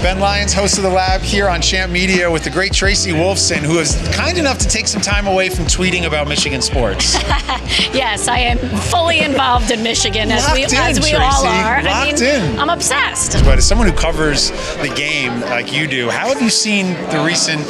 Ben Lyons, host of The Lab here on Champ Media with the great Tracy Wolfson, who is kind enough to take some time away from tweeting about Michigan sports. Yes, I am fully involved in Michigan, as we all are. I'm obsessed. But as someone who covers the game like you do, how have you seen the recent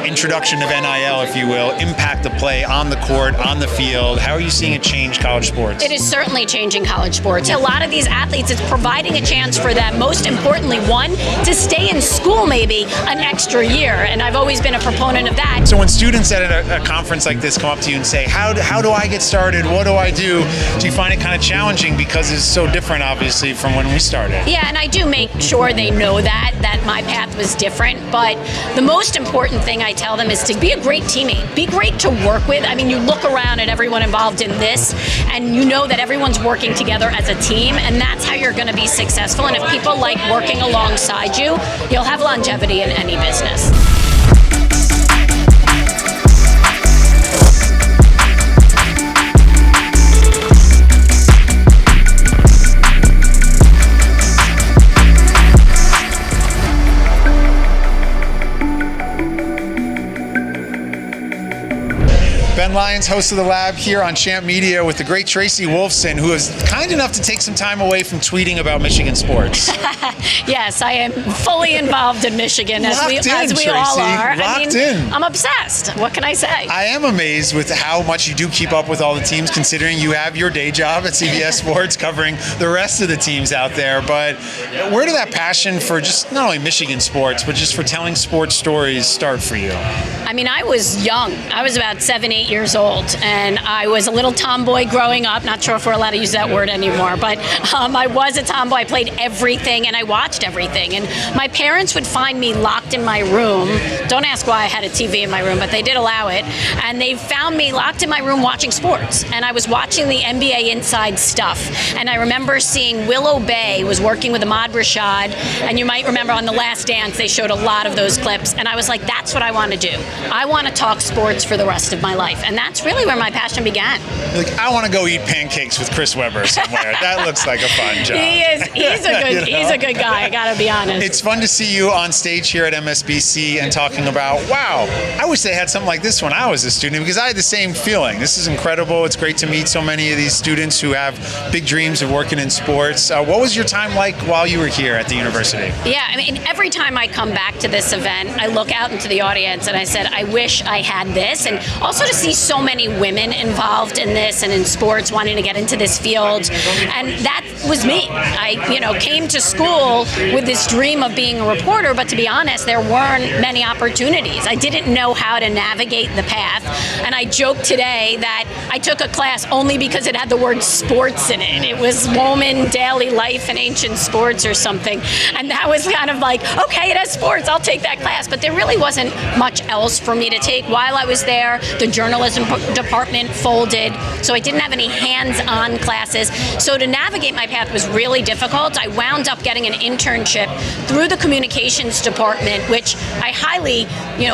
introduction of NIL, if you will, impact the play on the court, on the field? How are you seeing it change college sports? It is certainly changing college sports. A lot of these athletes, it's providing a chance for them, most importantly, one, to stay in school maybe an extra year, and I've always been a proponent of that. So when students at a conference like this come up to you and say, how do I get started? What do I do? Do you find it kind of challenging because it's so different, obviously, from when we started? Yeah, and I do make sure they know that my path was different, but the most important thing I tell them is to be a great teammate. Be great to work with. I mean, you look around at everyone involved in this, and you know that everyone's working together as a team, and that's how you're going to be successful. And if people like working alongside you, you'll have longevity in any business. Ben Lyons, host of The Lab here on Champ Media with the great Tracy Wolfson, who is kind enough to take some time away from tweeting about Michigan sports. Yes, I am fully involved in Michigan, as we all are. I'm obsessed. What can I say? I am amazed with how much you do keep up with all the teams, considering you have your day job at CBS Sports covering the rest of the teams out there. But where did that passion for just not only Michigan sports, but just for telling sports stories start for you? I mean, I was young. I was about 7, 8 years old, and I was a little tomboy growing up. Not sure if we're allowed to use that word anymore, but I was a tomboy. I played everything, and I watched everything. And my parents would find me locked in my room. Don't ask why I had a TV in my room, but they did allow it. And they found me locked in my room watching sports. And I was watching the NBA Inside stuff. And I remember seeing Willow Bay was working with Ahmad Rashad. And you might remember on The Last Dance, they showed a lot of those clips. And I was like, that's what I want to do. I want to talk sports for the rest of my life. And that's really where my passion began. Like, I want to go eat pancakes with Chris Webber somewhere. That looks like a fun job. He's a good guy, I gotta be honest. It's fun to see you on stage here at MSBC and talking about, wow, I wish they had something like this when I was a student, because I had the same feeling. This is incredible. It's great to meet so many of these students who have big dreams of working in sports. What was your time like while you were here at the university? Yeah, I mean, every time I come back to this event, I look out into the audience and I said, I wish I had this. And also to see so many women involved in this and in sports wanting to get into this field. And that was me. I, came to school with this dream of being a reporter, but to be honest, there weren't many opportunities. I didn't know how to navigate the path. And I joked today that I took a class only because it had the word sports in it. It was Woman Daily Life and Ancient Sports or something. And that was kind of like, okay, it has sports, I'll take that class. But there really wasn't much else for me to take. While I was there, the journalism department folded, so I didn't have any hands-on classes. So to navigate my path was really difficult. I wound up getting an internship through the communications department, which I highly,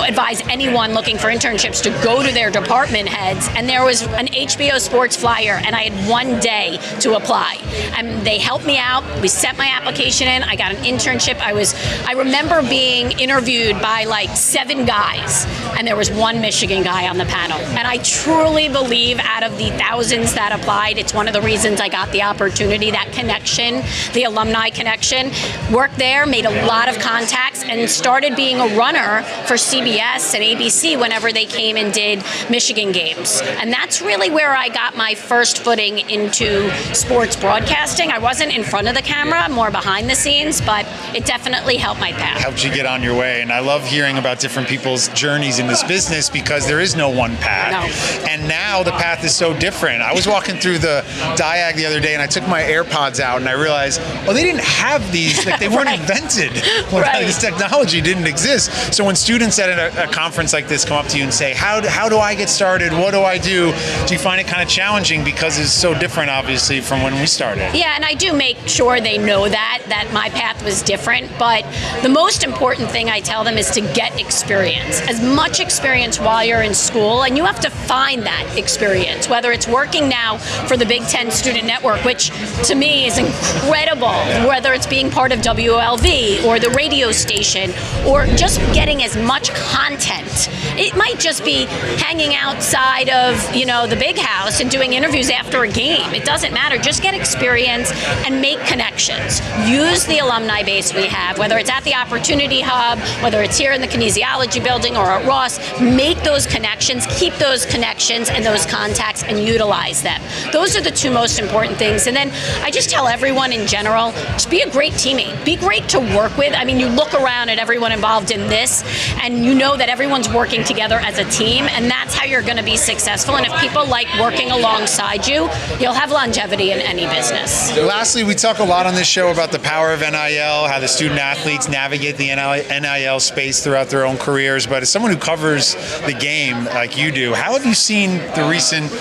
advise anyone looking for internships to go to their department heads. And there was an HBO Sports flyer, and I had one day to apply. And they helped me out. We sent my application in. I got an internship. I remember being interviewed by like 7 guys, and there was one Michigan guy on the panel. And I truly believe out of the thousands that applied, it's one of the reasons I got the opportunity, that connection, the alumni connection. Worked there, made a lot of contacts, and started being a runner for CBS and ABC whenever they came and did Michigan games. And that's really where I got my first footing into sports broadcasting. I wasn't in front of the camera, more behind the scenes, but it definitely helped my path. Helped you get on your way. And I love hearing about different people's journeys in this business, because there is no one path. No. And now the path is so different. I was walking through the Diag the other day, and I took my AirPods out, and I realized, they didn't have these. Like, they weren't invented. This technology didn't exist. So when students at a conference like this come up to you and say, how do I get started? What do I do? Do you find it kind of challenging because it's so different, obviously, from when we started? Yeah, and I do make sure they know that my path was different. But the most important thing I tell them is to get experience. As much experience while you're in school, and you have to find that experience, whether it's working now for the Big Ten Student Network, which to me is incredible, whether it's being part of WLV or the radio station, or just getting as much content. It might just be hanging outside of, the big house and doing interviews after a game. It doesn't matter. Just get experience and make connections. Use the alumni base we have, whether it's at the Opportunity Hub, whether it's here in the Kinesiology Building or at Ross. Make those connections, keep those connections and those contacts, and utilize them. Those are the two most important things. And then I just tell everyone in general, just be a great teammate. Be great to work with. I mean, you look around at everyone involved in this, and you know that everyone's working together as a team, and that's how you're going to be successful. And if people like working alongside you, you'll have longevity in any business. Lastly, we talk a lot on this show about the power of NIL, how the student athletes navigate the NIL space throughout their own careers. But as someone who covers the game like you do, how have you seen the recent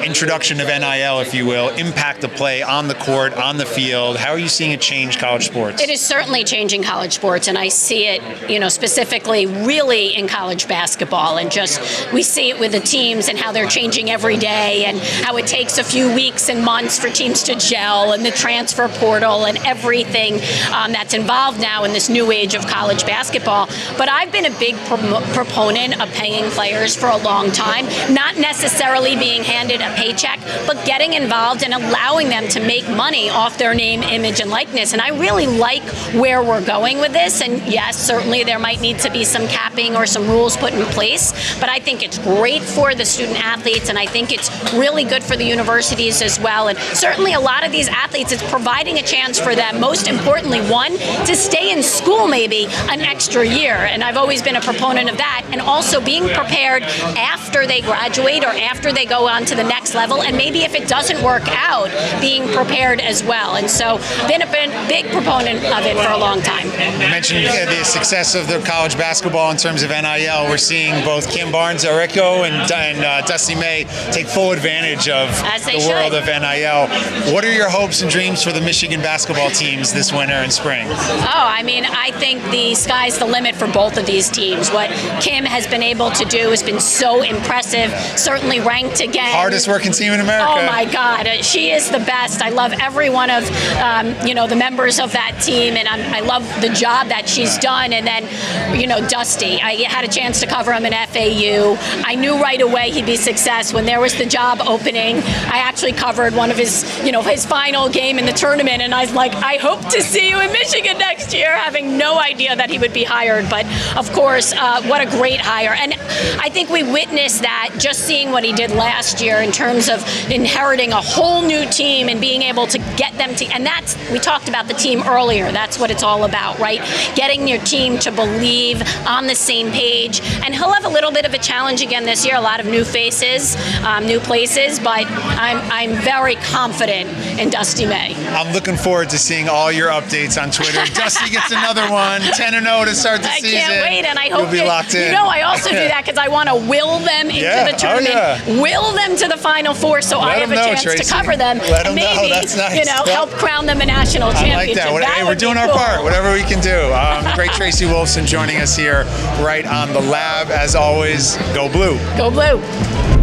introduction of NIL, if you will, impact the play on the court, on the field? How are you seeing it change college sports? It is certainly changing college sports, and I see it, specifically really in college basketball. And just we see it with the teams and how they're changing every day, and how it takes a few weeks and months for teams to gel, and the transfer portal and everything that's involved now in this new age of college basketball. But I've been a big proponent of paying players for a long time, not necessarily being handed a paycheck, but getting involved and allowing them to make money off their name, image, and likeness. And I really like where we're going with this. And yes, certainly there might need to be some capping or some rules put in place, but I think it's great for the student athletes, and I think it's really good for the universities as well. And certainly a lot of these athletes, it's providing a chance for them, most importantly, one, to stay in school maybe an extra year. And I've always been a proponent of that. And also being prepared after they graduate or after they go on to the next level. And maybe if it doesn't work out, being prepared as well. And so been a big proponent of it for a long time. You mentioned the success of the college basketball in terms of NIL. We're seeing both Kim Barnes-Arico and Dusty May take full advantage of the world of NIL. What are your hopes and dreams for the Michigan basketball teams this winter and spring? I think the sky's the limit for both of these teams. What Kim has been able to do has been so impressive, certainly ranked again. Hardest working team in America. Oh my God, she is the best. I love every one of the members of that team, and I love the job that she's done. And then, Dusty, I had a chance to cover him in FAU. I knew right away he'd be success when there was the job opening. I actually covered one of his final game in the tournament, and I was like, I hope to see you in Michigan next year, having no idea that he would be hired. But of course, what a great hire. And I think we witnessed that just seeing what he did last year in terms of inheriting a whole new team and being able to get them to, and we talked about the team earlier. That's what it's all about, right? Getting your team to believe on the same page. And he'll have a little bit of a challenge again this year, a lot of new faces, new places, but I'm very confident in Dusty May. I'm looking forward to seeing all your updates on Twitter. Dusty gets another one, 10-0 to start the season. I can't wait, and I hope you'll be locked in. I also do that because I want to will them into the tournament, will them to the Final Four, so I have a chance to cover them. Let them maybe, know. That's nice. Help crown them a national championship. I like that. Hey, we're doing our part, whatever we can do. Great Tracy Wolfson joining us here right on The Lab. As always, go blue. Go blue.